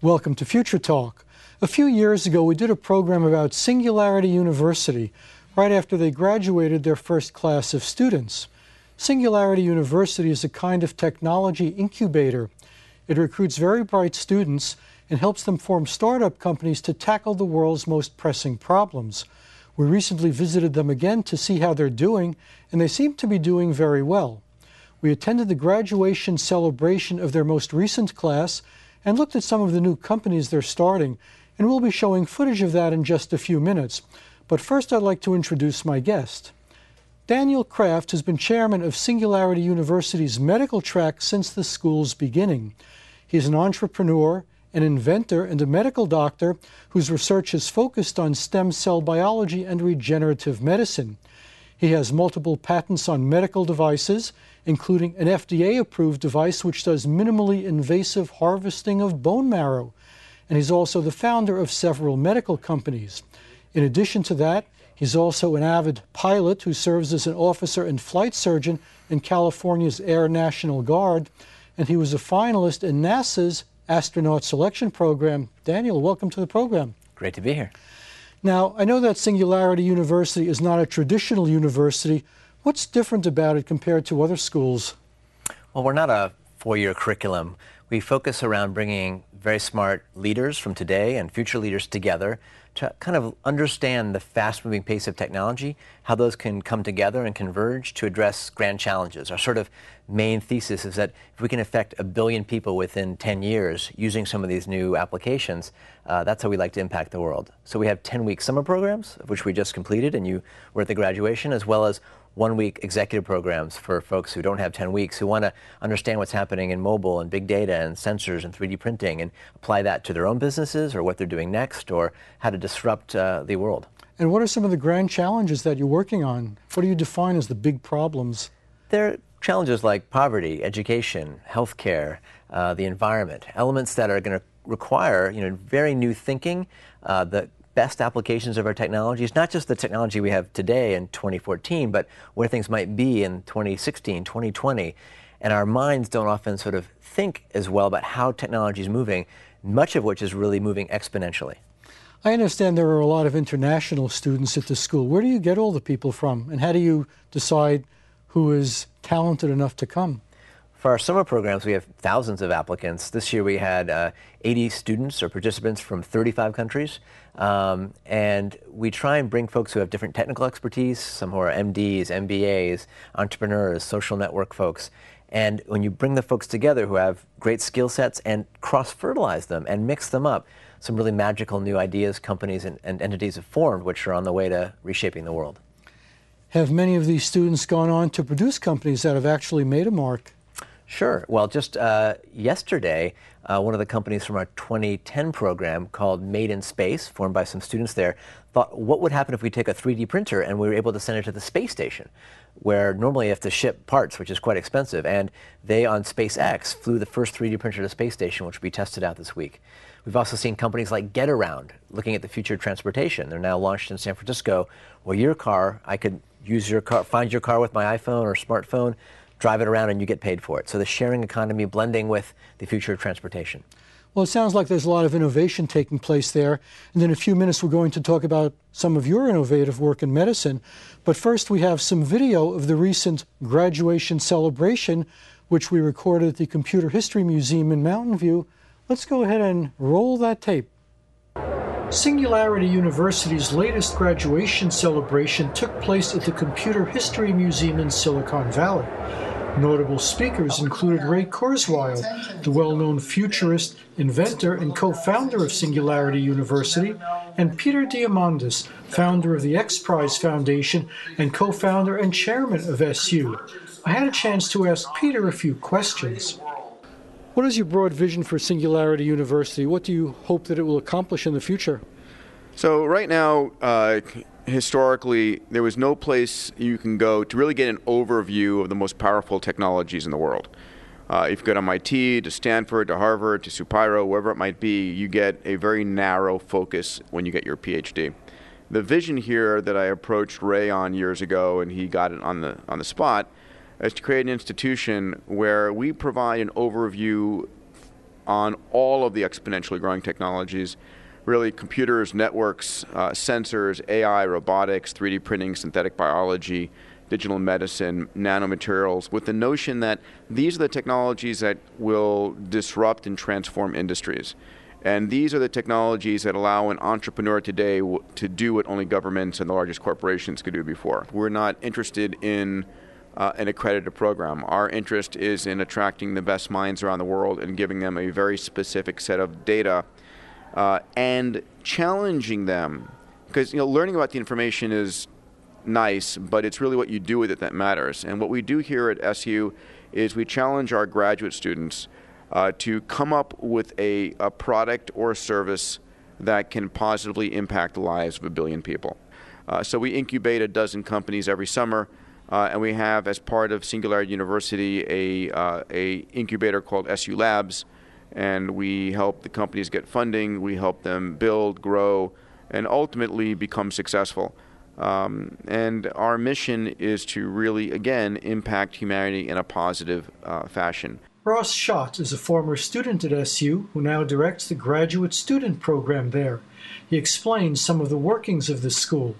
Welcome to Future Talk. A few years ago, we did a program about Singularity University, right after they graduated their first class of students. Singularity University is a kind of technology incubator. It recruits very bright students and helps them form startup companies to tackle the world's most pressing problems. We recently visited them again to see how they're doing, and they seem to be doing very well. We attended the graduation celebration of their most recent class and looked at some of the new companies they're starting, and we'll be showing footage of that in just a few minutes. But first, I'd like to introduce my guest. Daniel Kraft has been chairman of Singularity University's medical track since the school's beginning. He's an entrepreneur, an inventor, and a medical doctor whose research is focused on stem cell biology and regenerative medicine. He has multiple patents on medical devices, including an FDA-approved device which does minimally invasive harvesting of bone marrow. And he's also the founder of several medical companies. In addition to that, he's also an avid pilot who serves as an officer and flight surgeon in California's Air National Guard, and he was a finalist in NASA's astronaut selection program. Daniel, welcome to the program. Great to be here. Now, I know that Singularity University is not a traditional university. What's different about it compared to other schools? Well, we're not a four-year curriculum. We focus around bringing very smart leaders from today and future leaders together to kind of understand the fast-moving pace of technology, how those can come together and converge to address grand challenges. Our sort of main thesis is that if we can affect 1 billion people within 10 years using some of these new applications, that's how we like to impact the world. So we have 10-week summer programs, of which we just completed, and you were at the graduation, as well as 1-week executive programs for folks who don't have 10 weeks, who want to understand what's happening in mobile and big data and sensors and 3D printing and apply that to their own businesses or what they're doing next or how to disrupt the world. And what are some of the grand challenges that you're working on? What do you define as the big problems? There are challenges like poverty, education, healthcare, the environment, elements that are going to require very new thinking, the best applications of our technologies, not just the technology we have today in 2014, but where things might be in 2016, 2020. And our minds don't often sort of think as well about how technology is moving, much of which is really moving exponentially. I understand there are a lot of international students at the school. Where do you get all the people from, and how do you decide who is talented enough to come? For our summer programs, we have thousands of applicants. This year we had 80 students or participants from 35 countries. And we try and bring folks who have different technical expertise, some who are MDs, MBAs, entrepreneurs, social network folks. And when you bring the folks together who have great skill sets and cross-fertilize them and mix them up, some really magical new ideas, companies, and entities have formed, which are on the way to reshaping the world. Have many of these students gone on to produce companies that have actually made a mark? Sure. Well, just yesterday, one of the companies from our 2010 program called Made in Space, formed by some students there, thought, what would happen if we take a 3D printer and we were able to send it to the space station, where normally you have to ship parts, which is quite expensive. And they, on SpaceX, flew the first 3D printer to the space station, which will be tested out this week. We've also seen companies like GetAround looking at the future of transportation. They're now launched in San Francisco, where your car, I could use your car, find your car with my iPhone or smartphone, drive it around, and you get paid for it. So the sharing economy blending with the future of transportation. Well, it sounds like there's a lot of innovation taking place there. And in a few minutes, we're going to talk about some of your innovative work in medicine. But first, we have some video of the recent graduation celebration, which we recorded at the Computer History Museum in Mountain View. Let's go ahead and roll that tape. Singularity University's latest graduation celebration took place at the Computer History Museum in Silicon Valley. Notable speakers included Ray Kurzweil, the well-known futurist, inventor, and co-founder of Singularity University, and Peter Diamandis, founder of the X Prize Foundation and co-founder and chairman of SU. I had a chance to ask Peter a few questions. What is your broad vision for Singularity University? What do you hope that it will accomplish in the future? So right now, historically, there was no place you can go to really get an overview of the most powerful technologies in the world. If you go to MIT, to Stanford, to Harvard, to Supiro, wherever it might be, you get a very narrow focus when you get your PhD. The vision here that I approached Ray on years ago, and he got it on the spot, is to create an institution where we provide an overview on all of the exponentially growing technologies, really computers, networks, sensors, AI, robotics, 3D printing, synthetic biology, digital medicine, nanomaterials, with the notion that these are the technologies that will disrupt and transform industries. And these are the technologies that allow an entrepreneur today to do what only governments and the largest corporations could do before. We're not interested in an accredited program. Our interest is in attracting the best minds around the world and giving them a very specific set of data and challenging them. Because learning about the information is nice, but it's really what you do with it that matters. And what we do here at SU is we challenge our graduate students to come up with a product or a service that can positively impact the lives of 1 billion people. So we incubate a dozen companies every summer, and we have, as part of Singularity University, a incubator called SU Labs, and we help the companies get funding, we help them build, grow, and ultimately become successful. And our mission is to really, again, impact humanity in a positive fashion. Ross Schott is a former student at SU who now directs the graduate student program there. He explains some of the workings of this school.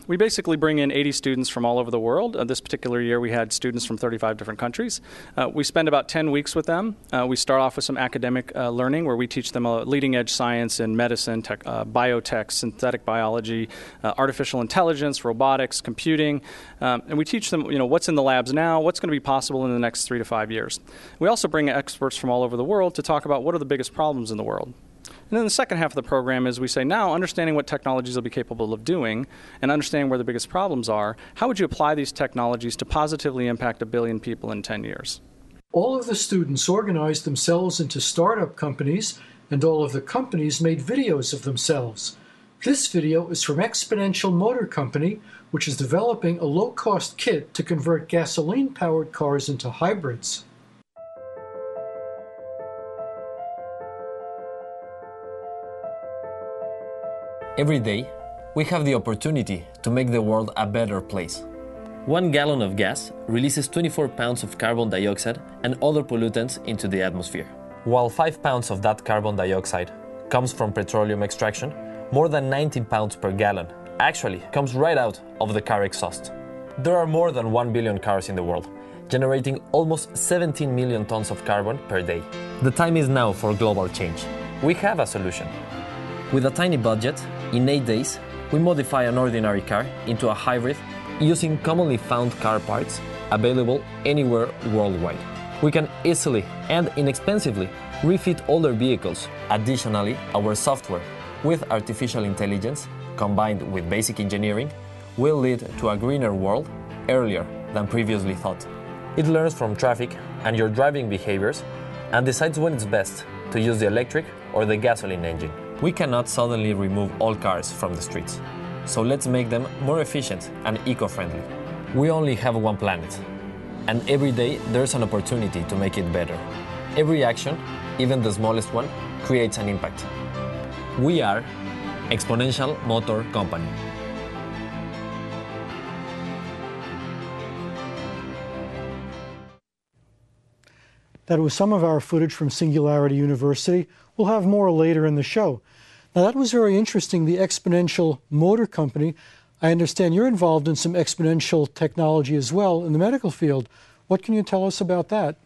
We basically bring in 80 students from all over the world. This particular year we had students from 35 different countries. We spend about 10 weeks with them. We start off with some academic learning where we teach them leading edge science in medicine, biotech, synthetic biology, artificial intelligence, robotics, computing. And we teach them what's in the labs now, what's going to be possible in the next 3 to 5 years. We also bring experts from all over the world to talk about what are the biggest problems in the world. And then the second half of the program is we say, now understanding what technologies will be capable of doing and understanding where the biggest problems are, how would you apply these technologies to positively impact 1 billion people in 10 years? All of the students organized themselves into startup companies, and all of the companies made videos of themselves. This video is from Exponential Motor Company, which is developing a low-cost kit to convert gasoline-powered cars into hybrids. Every day, we have the opportunity to make the world a better place. 1 gallon of gas releases 24 pounds of carbon dioxide and other pollutants into the atmosphere. While 5 pounds of that carbon dioxide comes from petroleum extraction, more than 19 pounds per gallon actually comes right out of the car exhaust. There are more than 1 billion cars in the world, generating almost 17 million tons of carbon per day. The time is now for global change. We have a solution. With a tiny budget, in 8 days, we modify an ordinary car into a hybrid using commonly found car parts available anywhere worldwide. We can easily and inexpensively refit older vehicles. Additionally, our software, with artificial intelligence combined with basic engineering, will lead to a greener world earlier than previously thought. It learns from traffic and your driving behaviors and decides when it's best to use the electric or the gasoline engine. We cannot suddenly remove all cars from the streets, so let's make them more efficient and eco-friendly. We only have one planet, and every day there's an opportunity to make it better. Every action, even the smallest one, creates an impact. We are Exponential Motor Company. That was some of our footage from Singularity University. We'll have more later in the show. Now that was very interesting, the Exponential Motor Company. I understand you're involved in some exponential technology as well in the medical field. What can you tell us about that?